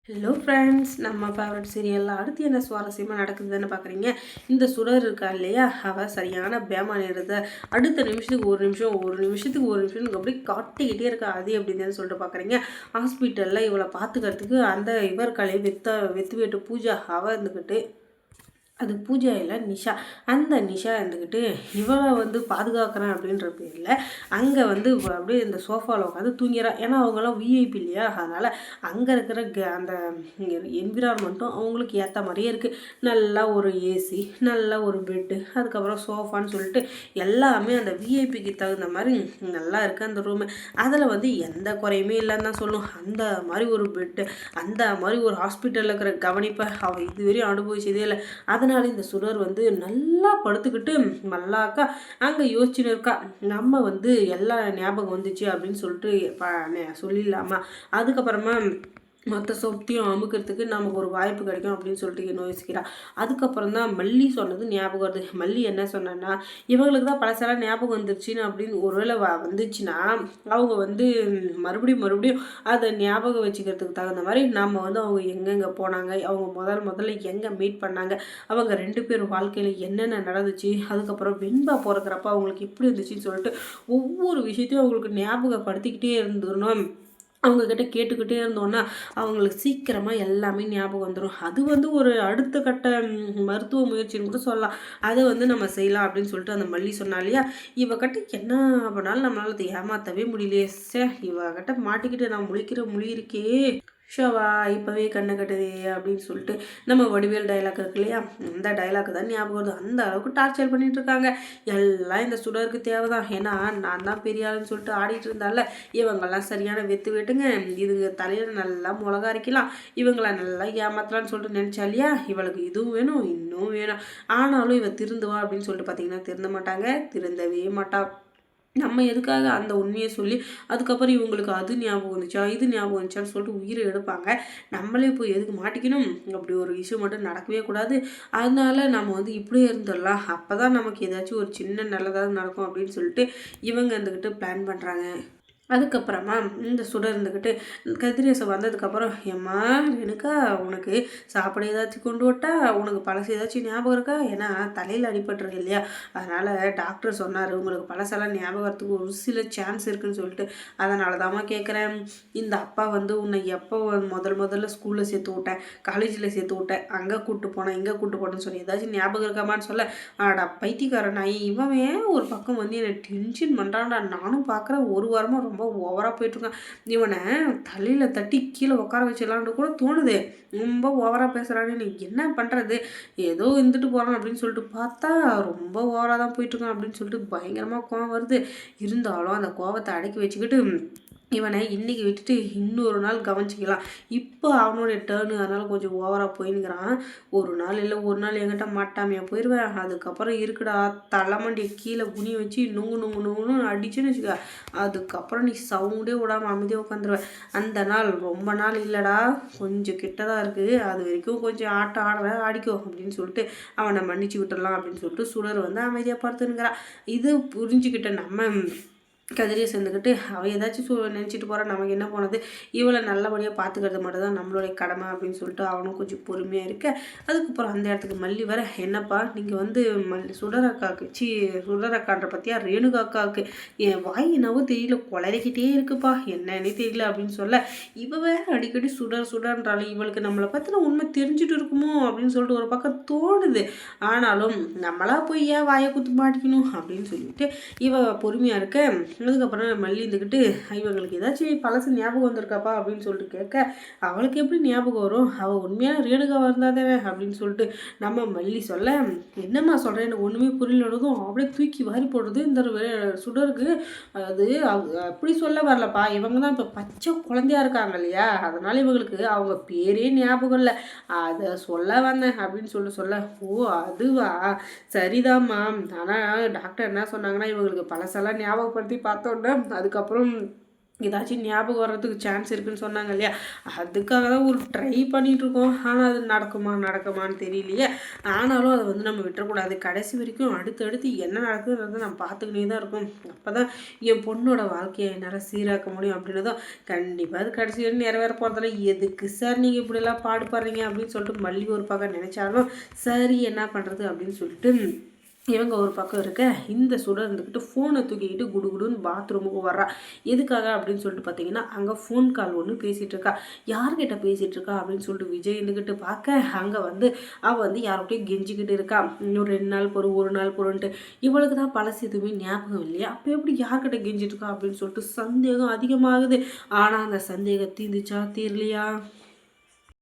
Hello friends, நம்ம favourite சீரியலில் அடுத்து என்ன சுவாரஸ்யமாக நடக்குதுன்னு பார்க்குறீங்க. இந்த சுடர் இருக்கா இல்லையா, அவள் சரியான பேமானிடுத அடுத்த நிமிஷத்துக்கு ஒரு நிமிஷம் ஒரு நிமிஷத்துக்கு ஒரு நிமிஷம் அப்படியே காட்டிக்கிட்டே இருக்கா. அது எப்படின்னு சொல்லிட்டு பார்க்குறீங்க. ஹாஸ்பிட்டலில் இவளை பார்த்துக்கிறதுக்கு அந்த இவர் கலை வெத்து வெட்டு பூஜா அவள் இருந்துக்கிட்டு, அது பூஜா இல்லை நிஷா. அந்த நிஷா இருந்துக்கிட்டு இவளை பாதுகாக்கிறேன் அப்படின்ற பேரில் அங்கே அப்படியே இந்த சோஃபாவில் உட்காந்து தூங்கிறான். ஏன்னா அவங்களாம் விஐபி இல்லையா, அதனால் அங்கே இருக்கிற அந்த என்விரான்மெண்ட்டும் அவங்களுக்கு ஏற்ற மாதிரியே இருக்குது. நல்லா ஒரு ஏசி, நல்ல ஒரு பெட்டு, அதுக்கப்புறம் சோஃபான்னு சொல்லிட்டு எல்லாமே அந்த விஐபிக்கு தகுந்த மாதிரி நல்லா இருக்குது அந்த ரூமு. அதில் எந்த குறையுமே இல்லைன்னு தான் சொல்லும். அந்த மாதிரி ஒரு பெட்டு, அந்த மாதிரி ஒரு ஹாஸ்பிட்டலில் இருக்கிற கவனிப்பை அவள் இதுவரையும் அனுபவிச்சதே இல்லை. அதனால இந்த சுடர் நல்லா படுத்துக்கிட்டு மல்லாக்கா அங்கே யோசிச்சுன்னு இருக்கா. நம்ம எல்லா ஞாபகம் வந்துச்சு அப்படின்னு சொல்லிட்டு சொல்லிடலாமா, அதுக்கப்புறமா மற்ற சொத்தையும் அமுக்கிறதுக்கு நமக்கு ஒரு வாய்ப்பு கிடைக்கும் அப்படின்னு சொல்லிட்டு யோசிக்கிறான். அதுக்கப்புறம் தான் மல்லி சொன்னது ஞாபகம் வருது. மல்லி என்ன சொன்னா, இவங்களுக்கு தான் பழசெல்லாம் ஞாபகம் வந்துருச்சுன்னு அப்படின்னு ஒருவேளை வந்துச்சுன்னா அவங்க மறுபடியும் அதை ஞாபகம் வச்சுக்கிறதுக்கு தகுந்த மாதிரி நம்ம அவங்க எங்கெங்கே போனாங்க, அவங்க முதல்ல எங்கே மீட் பண்ணாங்க, அவங்க 2 பேரும் வாழ்க்கையில் என்னென்ன நடந்துச்சு, அதுக்கப்புறம் வெண்பா பிறக்கிறப்ப அவங்களுக்கு எப்படி இருந்துச்சுன்னு சொல்லிட்டு ஒவ்வொரு விஷயத்தையும் அவங்களுக்கு ஞாபகப்படுத்திக்கிட்டே இருந்துடணும். அவங்கக்கிட்ட கேட்டுக்கிட்டே இருந்தோன்னா அவங்களுக்கு சீக்கிரமாக எல்லாமே ஞாபகம் வந்துடும். அது ஒரு அடுத்த கட்ட மருத்துவ முயற்சின்னு கூட சொல்லலாம். அதை நம்ம செய்யலாம் அப்படின்னு சொல்லிட்டு அந்த மல்லி சொன்னா இல்லையா, இவகிட்ட என்ன பண்ணாலும் நம்மளால் அதை ஏமாற்றவே முடியலையே. இவகிட்ட மாட்டிக்கிட்டு நான் முழி இருக்கே ஷோவா இப்போவே கண்ணை கட்டுதே அப்படின்னு சொல்லிட்டு நம்ம வடிவேல் டைலாக் இருக்கு இல்லையா, அந்த டைலாக் தான் ஞாபகம் வருது. அந்த அளவுக்கு டார்ச்சர் பண்ணிட்டு இருக்காங்க. எல்லாம் இந்த சுடருக்கு தேவைதான். ஏன்னா நான் தான் பெரிய ஆளுன்னு சொல்லிட்டு ஆடிட்டு இருந்தால, இவங்கெல்லாம் சரியான வெட்டுங்க, இதுங்க தலையில் நல்லா மிளகா அரைக்கலாம், இவங்கள நல்லா ஏமாத்தலான்னு சொல்லிட்டு நினச்சா இல்லையா, இவளுக்கு இதுவும் வேணும் இன்னும் வேணும். ஆனாலும் இவ திருந்துவா அப்படின்னு சொல்லிட்டு பார்த்தீங்கன்னா திருந்த மாட்டாங்க, திருந்தவே மாட்டா. நம்ம எதுக்காக அந்த உண்மையை சொல்லி அதுக்கப்புறம் இவங்களுக்கு அது ஞாபகம் வந்துச்சா இது ஞாபகம் வந்துச்சான்னு சொல்லிட்டு உயிரை எடுப்பாங்க. நம்மளே போய் எதுக்கு மாட்டிக்கணும், அப்படி ஒரு இஷ்யூ மட்டும் நடக்கவே கூடாது. அதனால நம்ம இப்படியே இருந்துடலாம், அப்போ தான் நமக்கு ஏதாச்சும் ஒரு சின்ன நல்லதாக நடக்கும் அப்படின்னு சொல்லிட்டு இவங்க இருந்துக்கிட்டு பிளான் பண்ணுறாங்க. அதுக்கப்புறமா இந்த சுடர் இருந்துக்கிட்டு கதிரேசம் வந்ததுக்கப்புறம், ஏம்மா எனக்கா உனக்கு சாப்பிட ஏதாச்சும் கொண்டு விட்டா, உனக்கு பழசு ஏதாச்சும் ஞாபகம் இருக்கா, ஏன்னா தலையில் அடிபட்டுருக்கு இல்லையா, அதனால் டாக்டர் சொன்னார் உங்களுக்கு பழசெல்லாம் ஞாபகம் வரத்துக்கு ஒரு சில சான்ஸ் இருக்குதுன்னு சொல்லிட்டு. அதனால தாம்மா கேட்குறேன், இந்த அப்பா உன்னை எப்போ முதல்ல ஸ்கூலில் சேர்த்து விட்டேன், காலேஜில் சேர்த்து விட்டேன், அங்கே கூப்பிட்டு போனேன் இங்கே கூப்பிட்டு போனேன்னு சொல்லி ஏதாச்சும் ஞாபகம் இருக்காமான்னு சொல்ல, ஆடா பைத்தியக்காரன் நாய், இவன் ஒரு பக்கம் என்னை டென்ஷன் பண்ணுறான்டா. நானும் பார்க்குறேன் ஒரு வாரமாக ரொம்ப ஓவராக போயிட்டுருக்கான். இவனை தலையில் தட்டி கீழே உட்கார வச்சிடலான்னு கூட தோணுது. ரொம்ப ஓவராக பேசுகிறான்னு எனக்கு என்ன பண்ணுறது, ஏதோ இருந்துட்டு போகிறான் அப்படின்னு சொல்லிட்டு பார்த்தா ரொம்ப ஓவராக தான் போயிட்டுருக்கான் அப்படின்னு சொல்லிட்டு பயங்கரமாக கோவம் வருது. இருந்தாலும் அந்த கோவத்தை அடக்கி வச்சுக்கிட்டு இவனை இன்றைக்கி விட்டுட்டு இன்னொரு நாள் கவனிச்சிக்கலாம். இப்போ அவனுடைய டேர்னு, அதனால் கொஞ்சம் ஓவராக போயின்னுக்கிறான். ஒரு நாள் இல்லை ஒரு நாள் என்கிட்ட மாட்டாமையாக போயிடுவேன். அதுக்கப்புறம் இருக்குடா தலைமண்டியை கீழே குனி வச்சு நுங்கு அடிச்சுன்னு வச்சுக்க, அதுக்கப்புறம் நீ சவுண்டே விடாமல் அமைதியாக உட்காந்துருவேன். அந்த நாள் ரொம்ப நாள் இல்லைடா, கொஞ்சம் கிட்டதாக இருக்குது, அது வரைக்கும் கொஞ்சம் ஆட்டம் ஆடுற ஆடிக்கோ அப்படின்னு சொல்லிட்டு அவனை மன்னிச்சு விட்டுடலாம் அப்படின்னு சொல்லிட்டு சுடர் அமைதியாக பார்த்துனுங்கிறான். இது புரிஞ்சுக்கிட்ட நம்ம கதிரியை சேர்ந்துக்கிட்டு அவள் ஏதாச்சும் நினச்சிட்டு போகிறான், நமக்கு என்ன போனது, இவளை நல்லபடியாக பார்த்துக்கிறது மட்டும் தான் நம்மளுடைய கடமை அப்படின்னு சொல்லிட்டு அவனும் கொஞ்சம் பொறுமையாக இருக்க. அதுக்கப்புறம் அந்த இடத்துக்கு மல்லி வர, என்னப்பா நீங்கள் சுடரக்கான்ற பற்றியா ரேணுகாக்காவுக்கு என் வாய் என்னவோ தெரியல குளறிக்கிட்டே இருக்குப்பா, என்னன்னே தெரியல அப்படின்னு சொல்ல, இவ வேற அடிக்கடி சுடர்ன்றாலும் இவளுக்கு நம்மளை பற்றின உண்மை தெரிஞ்சுட்டு இருக்குமோ அப்படின்னு சொல்லிட்டு ஒரு பக்கம் தோணுது. ஆனாலும் நம்மளா போய் ஏன் வாயை குத்து மாட்டிக்கணும் அப்படின்னு சொல்லிட்டு இவ பொறுமையாக இருக்க. அதுக்கப்புறம் மல்லி இருந்துக்கிட்டு, இவங்களுக்கு ஏதாச்சும் பழசு ஞாபகம் வந்திருக்காப்பா அப்படின்னு சொல்லிட்டு கேட்க, அவளுக்கு எப்படி ஞாபகம் வரும், அவள் உண்மையான ரேணுகாவாக இருந்தாதே அப்படின்னு சொல்லிட்டு நம்ம மல்லி சொல்ல, என்னம்மா சொல்கிறேன் எனக்கு ஒன்றுமே புரியலனதும் அப்படியே தூக்கி வாரி போடுறது இந்த சுடருக்கு. அது அப்படி சொல்ல வரலப்பா, இவங்க தான் இப்போ பச்சை குழந்தையா இருக்காங்க இல்லையா, அதனால இவங்களுக்கு அவங்க பேரே ஞாபகம் இல்லை, அதை சொல்ல வந்தேன் அப்படின்னு சொல்ல, ஓ அதுவா சரிதாம்மா, ஆனால் டாக்டர் என்ன சொன்னாங்கன்னா இவங்களுக்கு பழசெல்லாம் ஞாபகப்படுத்தி பார்த்தோன்னா அதுக்கப்புறம் ஏதாச்சும் ஞாபகம் வர்றதுக்கு சான்ஸ் இருக்குன்னு சொன்னாங்க இல்லையா, அதுக்காக தான் ஒரு ட்ரை பண்ணிகிட்ருக்கோம். ஆனால் அது நடக்குமான்னு தெரியலையே. ஆனாலும் அதை வந்து நம்ம விட்டுறக்கூடாது. கடைசி வரைக்கும் அடுத்தடுத்து என்ன நடக்குதுன்றதை நம்ம பார்த்துக்கிட்டே தான் இருக்கும். அப்போ தான் என் பொண்ணோட வாழ்க்கையை என்னால் சீராக்க முடியும் அப்படின்னதும், கண்டிப்பாக அது கடைசி வரைக்கும் நிறைவேற போகிறதில்ல. எதுக்கு சார் நீங்கள் இப்படிலாம் பாடுபடுறீங்க அப்படின்னு சொல்லிட்டு மல்லி ஒரு பக்கம் நினச்சாலும், சரி என்ன பண்ணுறது அப்படின்னு சொல்லிட்டு இவங்க ஒரு பக்கம் இருக்க, இந்த சுடர் இருந்துக்கிட்டு ஃபோனை தூக்கிக்கிட்டு குடுகுடுன்னு பாத்ரூமுக்கு வர்றா. எதுக்காக அப்படின்னு சொல்லிட்டு பார்த்தீங்கன்னா, அங்கே ஃபோன் கால் ஒன்று பேசிகிட்டு இருக்கா. யார்கிட்ட பேசிகிட்டு இருக்கா அப்படின்னு சொல்லிட்டு விஜய் இருந்துக்கிட்டு பார்க்க, அங்கே வந்து அவள் வந்து யார்கிட்டையும் கெஞ்சிக்கிட்டு இருக்கா. இன்னும் 2 நாள் பொறு, 1 நாள் பொறுன்ட்டு. இவளுக்கு தான் பழசு எதுவுமே ஞாபகம் இல்லையா, அப்போ எப்படி யார்கிட்ட கெஞ்சிட்டு இருக்கா அப்படின்னு சொல்லிட்டு சந்தேகம் அதிகமாகுது. ஆனால் அந்த சந்தேகம் தீர்ந்துச்சா தீரலையா?